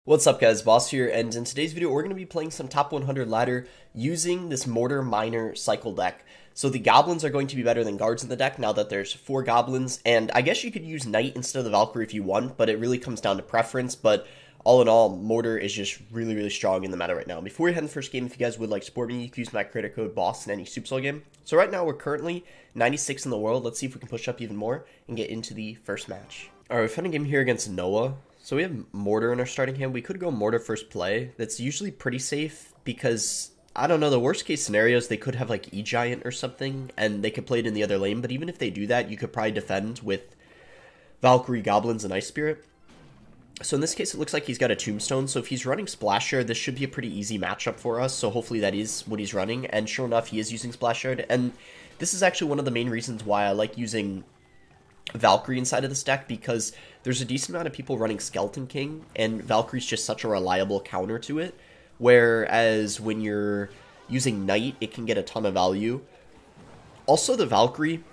What's up guys, Boss here, and in today's video we're going to be playing some top 100 ladder using this Mortar Miner cycle deck. So the goblins are going to be better than guards in the deck now that there's 4 goblins, and I guess you could use Knight instead of the Valkyrie if you want, but it really comes down to preference. But all in all, Mortar is just really strong in the meta right now. Before we head in the first game, if you guys would like to support me, you can use my creator code BOSS in any Supercell game. So right now we're currently 96 in the world. Let's see if we can push up even more and get into the first match. Alright, we found a game here against Noah. So we have Mortar in our starting hand. We could go Mortar first play. That's usually pretty safe because, I don't know, the worst case scenarios, they could have like E-Giant or something, and they could play it in the other lane. But even if they do that, you could probably defend with Valkyrie, Goblins, and Ice Spirit. So in this case, it looks like he's got a Tombstone. So if he's running Splasher, this should be a pretty easy matchup for us. So hopefully that is what he's running. And sure enough, he is using Splash Shard. And this is actually one of the main reasons why I like using Valkyrie inside of this deck, because there's a decent amount of people running Skeleton King, and Valkyrie's just such a reliable counter to it, whereas when you're using Knight, it can get a ton of value. Also, the Valkyrie,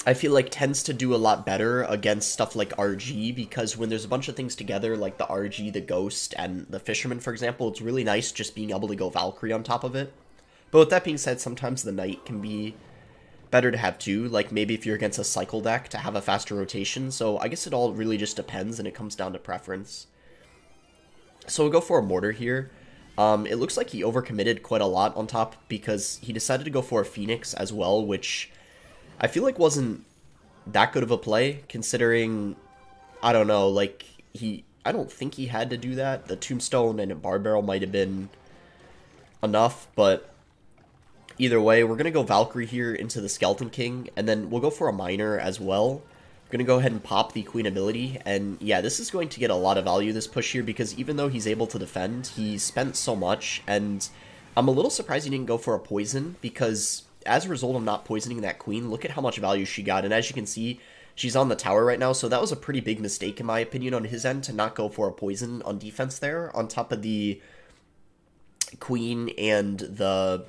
I feel like, tends to do a lot better against stuff like RG, because when there's a bunch of things together, like the RG, the Ghost, and the Fisherman, for example, it's really nice just being able to go Valkyrie on top of it. But with that being said, sometimes the Knight can be better to have too, like maybe if you're against a cycle deck to have a faster rotation. So I guess it all really just depends, and it comes down to preference. So we'll go for a Mortar here. It looks like he overcommitted quite a lot on top because he decided to go for a Phoenix as well, which I feel like wasn't that good of a play considering, I don't know, like I don't think he had to do that. The Tombstone and a Bar Barrel might have been enough, but either way, we're going to go Valkyrie here into the Skeleton King, and then we'll go for a Miner as well. I'm going to go ahead and pop the Queen ability, and yeah, this is going to get a lot of value, this push here, because even though he's able to defend, he spent so much, and I'm a little surprised he didn't go for a poison, because as a result of not poisoning that Queen, look at how much value she got, and as you can see, she's on the tower right now, so that was a pretty big mistake in my opinion on his end to not go for a poison on defense there, on top of the Queen and the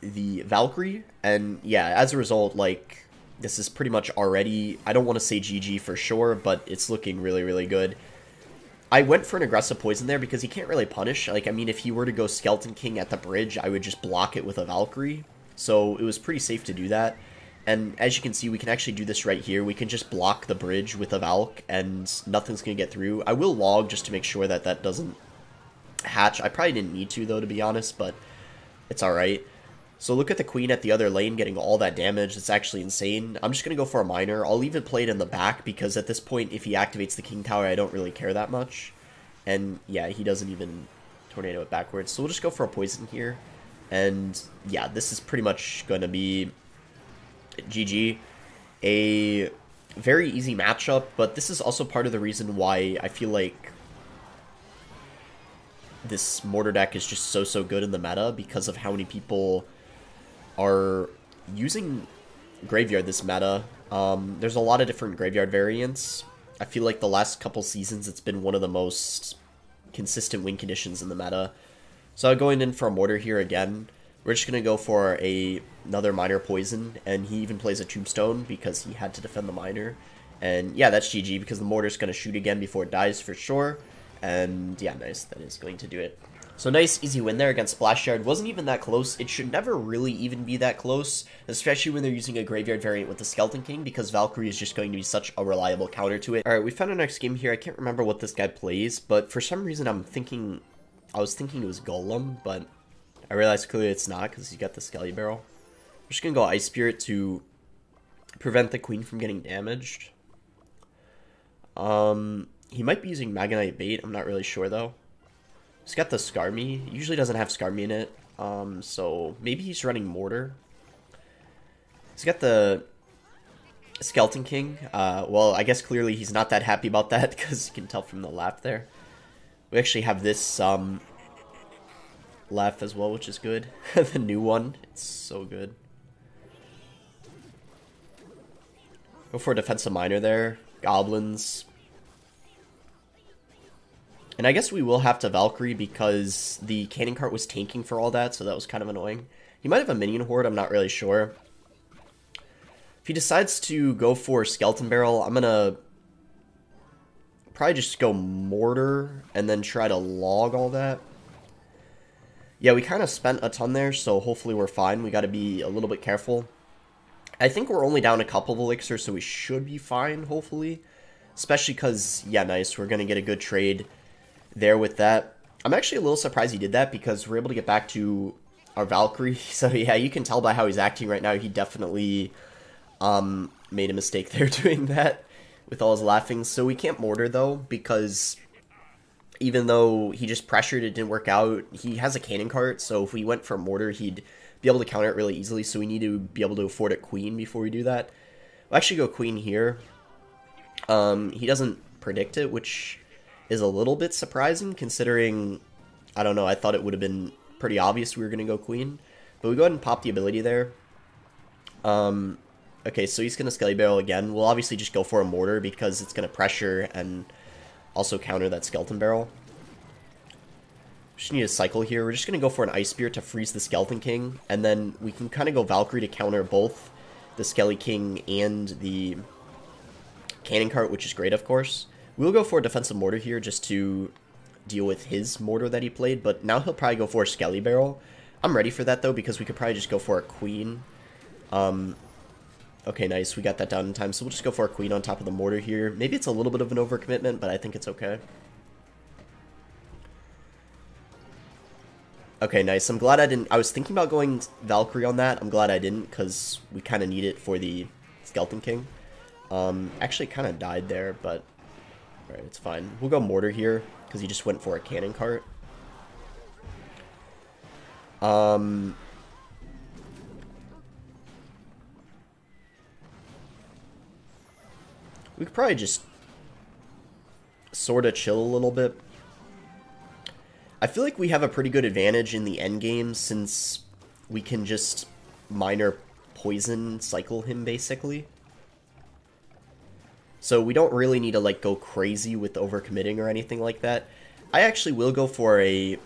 Valkyrie. And yeah, as a result, like, this is pretty much already, I don't want to say GG for sure, but it's looking really good. I went for an aggressive poison there because he can't really punish. Like, I mean, if he were to go Skeleton King at the bridge, I would just block it with a Valkyrie. So it was pretty safe to do that. And as you can see, we can actually do this right here. We can just block the bridge with a Valk, and nothing's going to get through. I will log just to make sure that that doesn't hatch. I probably didn't need to, though, to be honest, but it's alright. So look at the Queen at the other lane getting all that damage. It's actually insane. I'm just going to go for a Miner. I'll even play it in the back because at this point, if he activates the King Tower, I don't really care that much. And yeah, he doesn't even tornado it backwards. So we'll just go for a poison here. And yeah, this is pretty much going to be GG. A very easy matchup, but this is also part of the reason why I feel like this Mortar deck is just so good in the meta, because of how many people are using Graveyard this meta. There's a lot of different Graveyard variants. I feel like the last couple seasons it's been one of the most consistent win conditions in the meta. So going in for a Mortar here again. We're just going to go for another Miner poison, and he even plays a Tombstone because he had to defend the Miner. And yeah, that's GG because the Mortar's going to shoot again before it dies for sure. And yeah, nice, that is going to do it. So nice, easy win there against Splash Shard. Wasn't even that close. It should never really even be that close, especially when they're using a Graveyard variant with the Skeleton King, because Valkyrie is just going to be such a reliable counter to it. Alright, we found our next game here. I can't remember what this guy plays, but for some reason I was thinking it was Golem, but I realized clearly it's not because he's got the Skelly Barrel. I'm just going to go Ice Spirit to prevent the Queen from getting damaged. He might be using Magonite Bait, I'm not really sure though. He's got the Skarmy. He usually doesn't have Skarmy in it, so maybe he's running Mortar. He's got the Skeleton King. Well, I guess clearly he's not that happy about that because you can tell from the laugh there. We actually have this laugh as well, which is good. The new one, it's so good. Go for a Defensive Miner there. Goblins. And I guess we will have to Valkyrie because the Cannon Cart was tanking for all that, so that was kind of annoying. He might have a Minion Horde, I'm not really sure. If he decides to go for Skeleton Barrel, I'm going to probably just go mortar and then try to log all that. Yeah, we kind of spent a ton there, so hopefully we're fine. We got to be a little bit careful. I think we're only down a couple of elixirs, so we should be fine, hopefully. Especially because, yeah, nice, we're going to get a good trade there with that. I'm actually a little surprised he did that because we're able to get back to our Valkyrie. So, yeah, you can tell by how he's acting right now. He definitely made a mistake there doing that with all his laughing. So we can't mortar, though, because even though he just pressured, it didn't work out. He has a cannon cart, so if we went for mortar, he'd be able to counter it really easily. So we need to be able to afford a queen before we do that. We'll actually go queen here. He doesn't predict it, which is a little bit surprising considering, I don't know, I thought it would have been pretty obvious we were going to go queen. But we go ahead and pop the ability there. Okay, so he's going to Skelly Barrel again. We'll obviously just go for a mortar because it's going to pressure and also counter that Skeleton Barrel. Just need a cycle here. We're just going to go for an Ice Spear to freeze the Skeleton King. And then we can kind of go Valkyrie to counter both the Skelly King and the Cannon Cart, which is great, of course. We'll go for a Defensive Mortar here just to deal with his mortar that he played. But now he'll probably go for a Skelly Barrel. I'm ready for that, though, because we could probably just go for a Queen. Okay, nice. We got that down in time. So we'll just go for a queen on top of the mortar here. Maybe it's a little bit of an overcommitment, but I think it's okay. Okay, nice. I'm glad I didn't... I was thinking about going Valkyrie on that. I'm glad I didn't, because we kind of need it for the Skeleton King. Actually kind of died there, but... Alright, it's fine. We'll go mortar here, because he just went for a cannon cart. We could probably just sort of chill a little bit. I feel like we have a pretty good advantage in the end game since we can just minor poison cycle him basically. So we don't really need to like go crazy with overcommitting or anything like that. I actually will go for a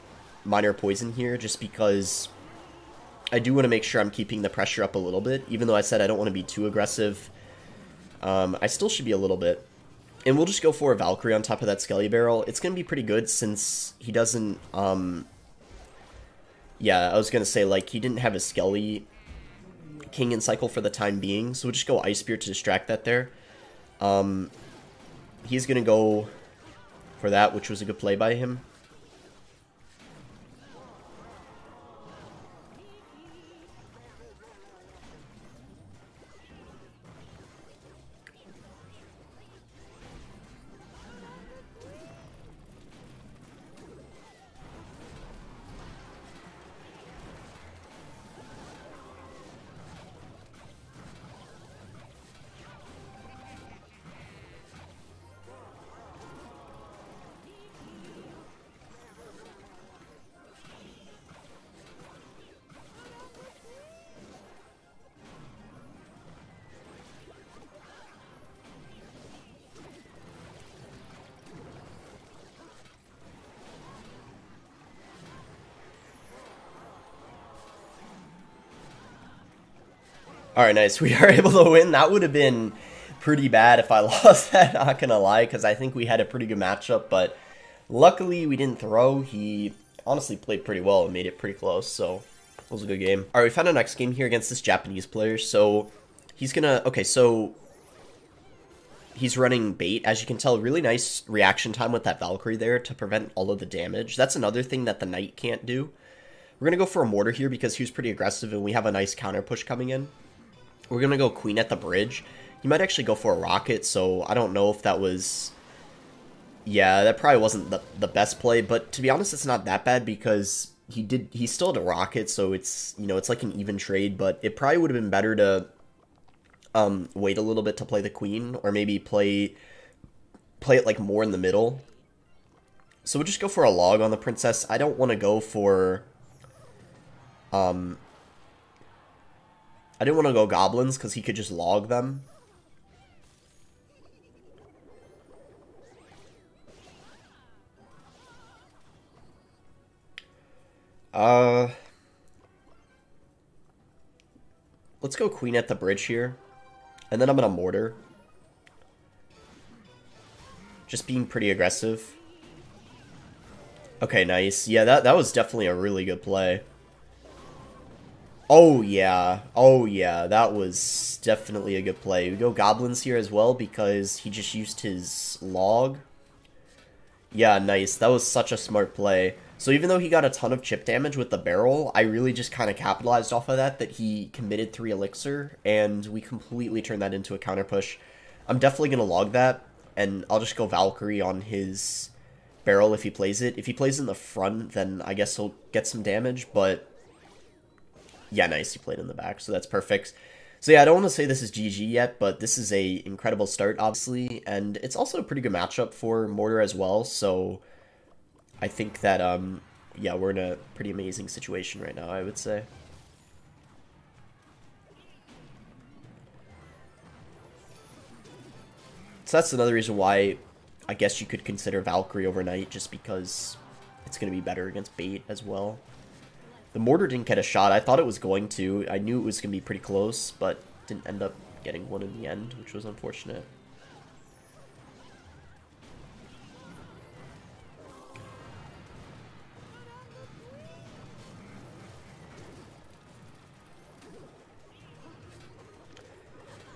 minor poison here just because I do want to make sure I'm keeping the pressure up a little bit. Even though I said I don't want to be too aggressive. I still should be a little bit. And we'll just go for a Valkyrie on top of that Skelly Barrel. It's going to be pretty good since he doesn't, yeah, I was going to say, like, he didn't have a Skelly King in cycle for the time being. So we'll just go Ice Spear to distract that there. He's going to go for that, which was a good play by him. Alright, nice. We are able to win. That would have been pretty bad if I lost that, not gonna lie, because I think we had a pretty good matchup, but luckily we didn't throw. He honestly played pretty well and made it pretty close, so it was a good game. Alright, we found our next game here against this Japanese player, so he's gonna... Okay, so he's running bait. As you can tell, really nice reaction time with that Valkyrie there to prevent all of the damage. That's another thing that the Knight can't do. We're gonna go for a mortar here because he was pretty aggressive and we have a nice counter push coming in. We're going to go queen at the bridge. He might actually go for a rocket, so I don't know if that was... Yeah, that probably wasn't the best play, but to be honest, it's not that bad because he still had a rocket, so it's, you know, it's like an even trade, but it probably would have been better to wait a little bit to play the queen, or maybe play it like more in the middle. So we'll just go for a log on the princess. I don't want to go for... I didn't want to go goblins because he could just log them. Let's go queen at the bridge here. And then I'm going to mortar. Just being pretty aggressive. Okay, nice. Yeah, that was definitely a really good play. Oh, yeah. Oh, yeah. That was definitely a good play. We go Goblins here as well because he just used his log. Yeah, nice. That was such a smart play. So even though he got a ton of chip damage with the barrel, I really just kind of capitalized off of that he committed 3 elixir, and we completely turned that into a counter push. I'm definitely going to log that, and I'll just go Valkyrie on his barrel if he plays it. If he plays in the front, then I guess he'll get some damage, but yeah, nice, he played in the back, so that's perfect. So yeah, I don't want to say this is GG yet, but this is a incredible start, obviously, and it's also a pretty good matchup for Mortar as well, so I think that, yeah, we're in a pretty amazing situation right now, I would say. So that's another reason why I guess you could consider Valkyrie overnight, just because it's going to be better against bait as well. The Mortar didn't get a shot. I thought it was going to. I knew it was going to be pretty close, but didn't end up getting one in the end, which was unfortunate.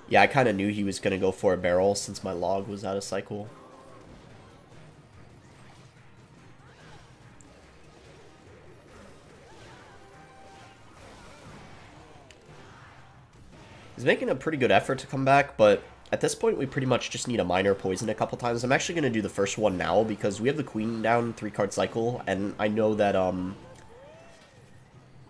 Yeah, I kind of knew he was going to go for a barrel since my log was out of cycle. He's making a pretty good effort to come back, but at this point we pretty much just need a minor poison a couple times. I'm actually going to do the first one now because we have the queen down 3-card cycle, and I know that,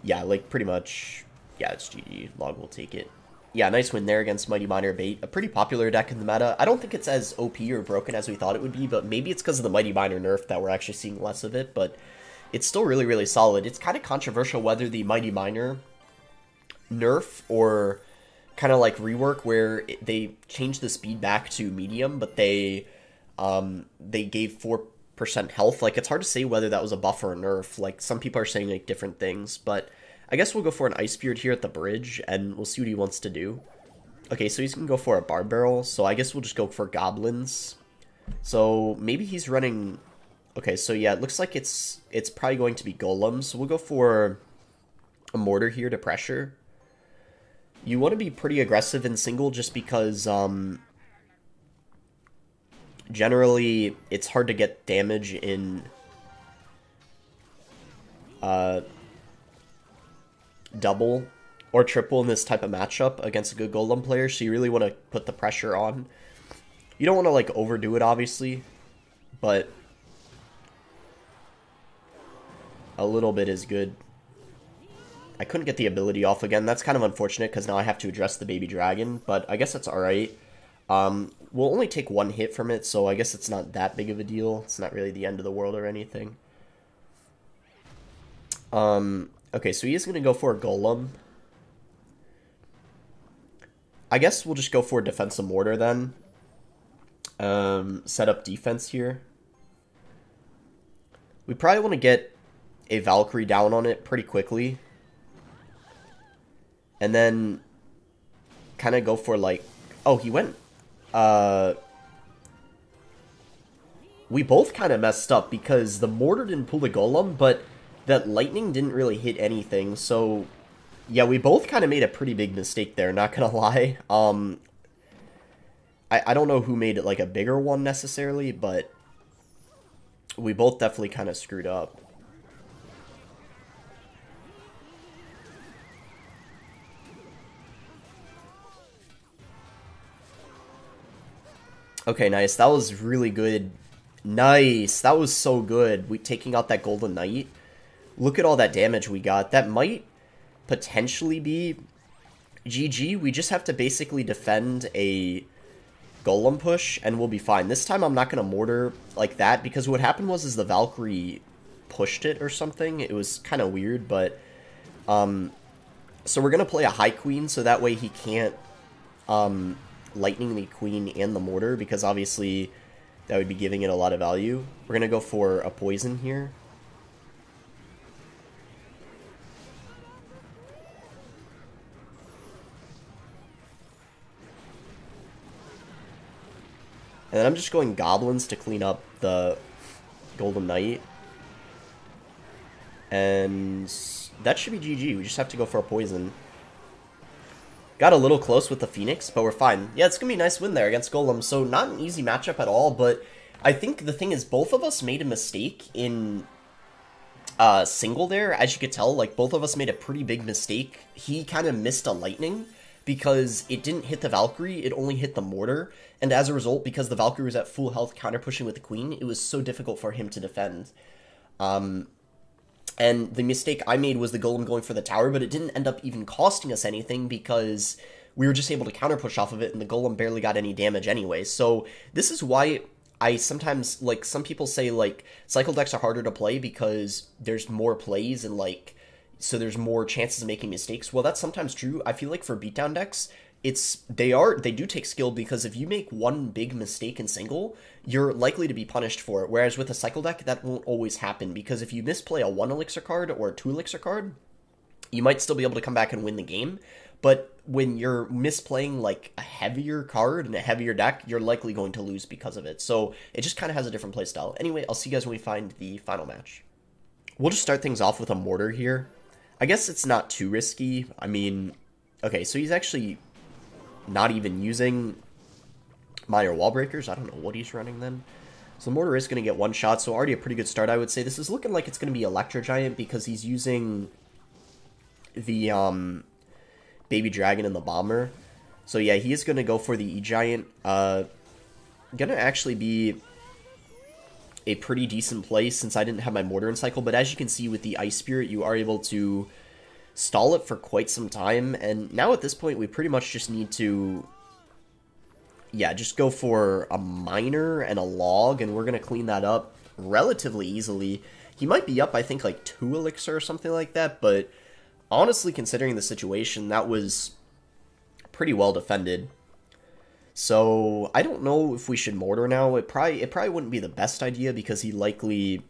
yeah, like, pretty much, yeah, it's GG. Log will take it. Yeah, nice win there against Mighty Miner Bait. A pretty popular deck in the meta. I don't think it's as OP or broken as we thought it would be, but maybe it's because of the Mighty Miner nerf that we're actually seeing less of it, but it's still really, really solid. It's kind of controversial whether the Mighty Miner nerf or kind of like rework where they changed the speed back to medium, but they gave 4% health. Like, it's hard to say whether that was a buff or a nerf. Like, some people are saying like different things, but I guess we'll go for an Ice Spirit here at the bridge, and we'll see what he wants to do. Okay, so he's going to go for a Barb Barrel, so I guess we'll just go for Goblins. So maybe he's running... Okay, so yeah, it looks like it's probably going to be Golems, so we'll go for a Mortar here to pressure. You want to be pretty aggressive in single just because, generally, it's hard to get damage in, double or triple in this type of matchup against a good Golem player, so you really want to put the pressure on. You don't want to, like, overdo it, obviously, but a little bit is good. I couldn't get the ability off again. That's kind of unfortunate because now I have to address the baby dragon, but I guess that's alright. We'll only take 1 hit from it, so I guess it's not that big of a deal. It's not really the end of the world or anything. Okay, so he is going to go for a Golem. I guess we'll just go for a Defensive Mortar then. Set up defense here. We probably want to get a Valkyrie down on it pretty quickly. And then kind of go for, like... Oh, he went... We both kind of messed up because the Mortar didn't pull the Golem, but that Lightning didn't really hit anything. So, yeah, we both kind of made a pretty big mistake there, not gonna lie. I don't know who made it, like, a bigger one necessarily, but we both definitely kind of screwed up. Okay, nice. That was really good. Nice. That was so good. We taking out that Golden Knight. Look at all that damage we got. That might potentially be GG. We just have to basically defend a Golem push, and we'll be fine. This time I'm not going to Mortar like that, because what happened was the Valkyrie pushed it or something. It was kind of weird, but... so we're going to play a High Queen, so that way he can't... Lightning the Queen and the Mortar, because obviously that would be giving it a lot of value. We're going to go for a Poison here. And then I'm just going Goblins to clean up the Golden Knight. And that should be GG. We just have to go for a poison. Got a little close with the Phoenix, but we're fine. Yeah, it's going to be a nice win there against Golem. So not an easy matchup at all, but I think the thing is both of us made a mistake in single there. As you could tell, like, both of us made a pretty big mistake. He kind of missed a lightning because it didn't hit the Valkyrie, it only hit the mortar. And as a result, because the Valkyrie was at full health counter pushing with the Queen, it was so difficult for him to defend. And the mistake I made was the Golem going for the tower, but it didn't end up even costing us anything because we were just able to counter push off of it and the Golem barely got any damage anyway. So this is why I sometimes, like, some people say, like, cycle decks are harder to play because there's more plays and, like, so there's more chances of making mistakes. Well, that's sometimes true. I feel like for beatdown decks, they do take skill, because if you make one big mistake in single, you're likely to be punished for it. Whereas with a cycle deck, that won't always happen, because if you misplay a 1 elixir card or a 2 elixir card, you might still be able to come back and win the game. But when you're misplaying like a heavier card and a heavier deck, you're likely going to lose because of it. So it just kind of has a different playstyle. Anyway, I'll see you guys when we find the final match. We'll just start things off with a mortar here. I guess it's not too risky. I mean, okay, so he's actually not even using minor wall breakers. I don't know what he's running then. So the mortar is going to get one shot, so already a pretty good start, I would say. This is looking like it's going to be Electro Giant because he's using the Baby Dragon and the Bomber. So yeah, he is going to go for the E-Giant. Going to actually be a pretty decent play since I didn't have my mortar in cycle, but as you can see with the Ice Spirit, you are able to stall it for quite some time, and now at this point we pretty much just need to, yeah, just go for a miner and a log, and we're going to clean that up relatively easily. He might be up, I think, like 2 elixir or something like that, but honestly, considering the situation, that was pretty well defended. So I don't know if we should mortar now. It probably wouldn't be the best idea because he likely...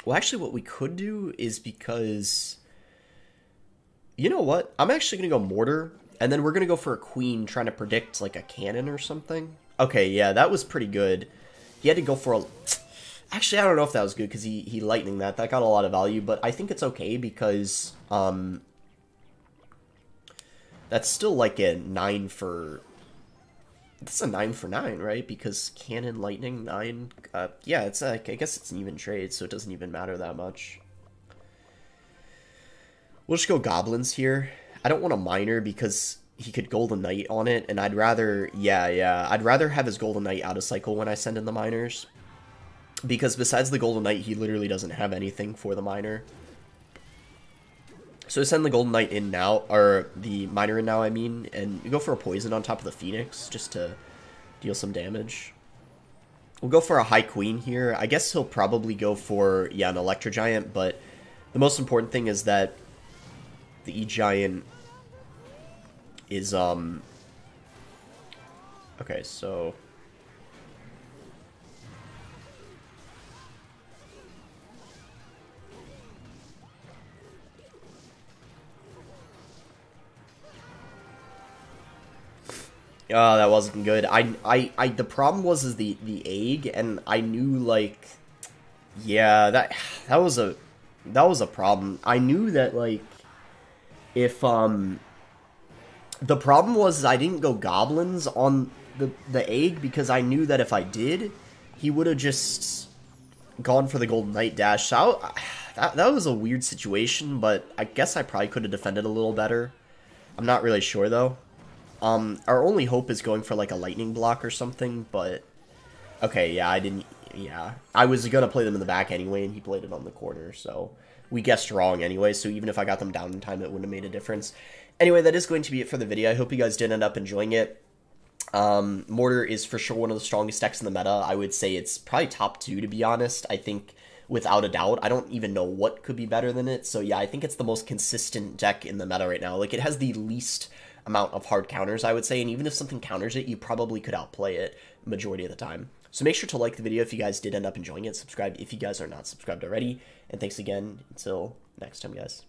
Well, actually, what we could do is because... You know what? I'm actually going to go mortar, and then we're going to go for a queen trying to predict, like, a cannon or something. Okay, yeah, that was pretty good. He had to go for a... Actually, I don't know if that was good because he lightning that. That got a lot of value, but I think it's okay because that's still like a 9 for... That's a 9 for 9, right? Because cannon, lightning, 9... yeah, it's I guess it's an even trade, so it doesn't even matter that much. We'll just go goblins here. I don't want a miner because he could Golden Knight on it, and I'd rather... Yeah, I'd rather have his Golden Knight out of cycle when I send in the miners. Because besides the Golden Knight, he literally doesn't have anything for the miner. So send the Golden Knight in now, or the miner in now, I mean, and you go for a poison on top of the Phoenix, just to deal some damage. We'll go for a High Queen here. I guess he'll probably go for, yeah, an Electro Giant, but the most important thing is that the E-Giant is, okay, so... Oh, that wasn't good. The problem was the egg, and I knew, like, yeah, that was a problem. I knew that, like, if, the problem was I didn't go goblins on the egg, because I knew that if I did, he would have just gone for the Golden Knight dash. So that was a weird situation, but I guess I probably could have defended a little better. I'm not really sure, though. Our only hope is going for, like, a lightning block or something, but... Okay, yeah, I was gonna play them in the back anyway, and he played it on the corner, so... We guessed wrong anyway, so even if I got them down in time, it wouldn't have made a difference. Anyway, that is going to be it for the video. I hope you guys did end up enjoying it. Mortar is for sure one of the strongest decks in the meta. I would say it's probably top 2, to be honest. I think, without a doubt, I don't even know what could be better than it. So yeah, I think it's the most consistent deck in the meta right now. Like, it has the least amount of hard counters, I would say, and even if something counters it, you probably could outplay it majority of the time. So make sure to like the video if you guys did end up enjoying it, subscribe if you guys are not subscribed already, and thanks again, until next time, guys.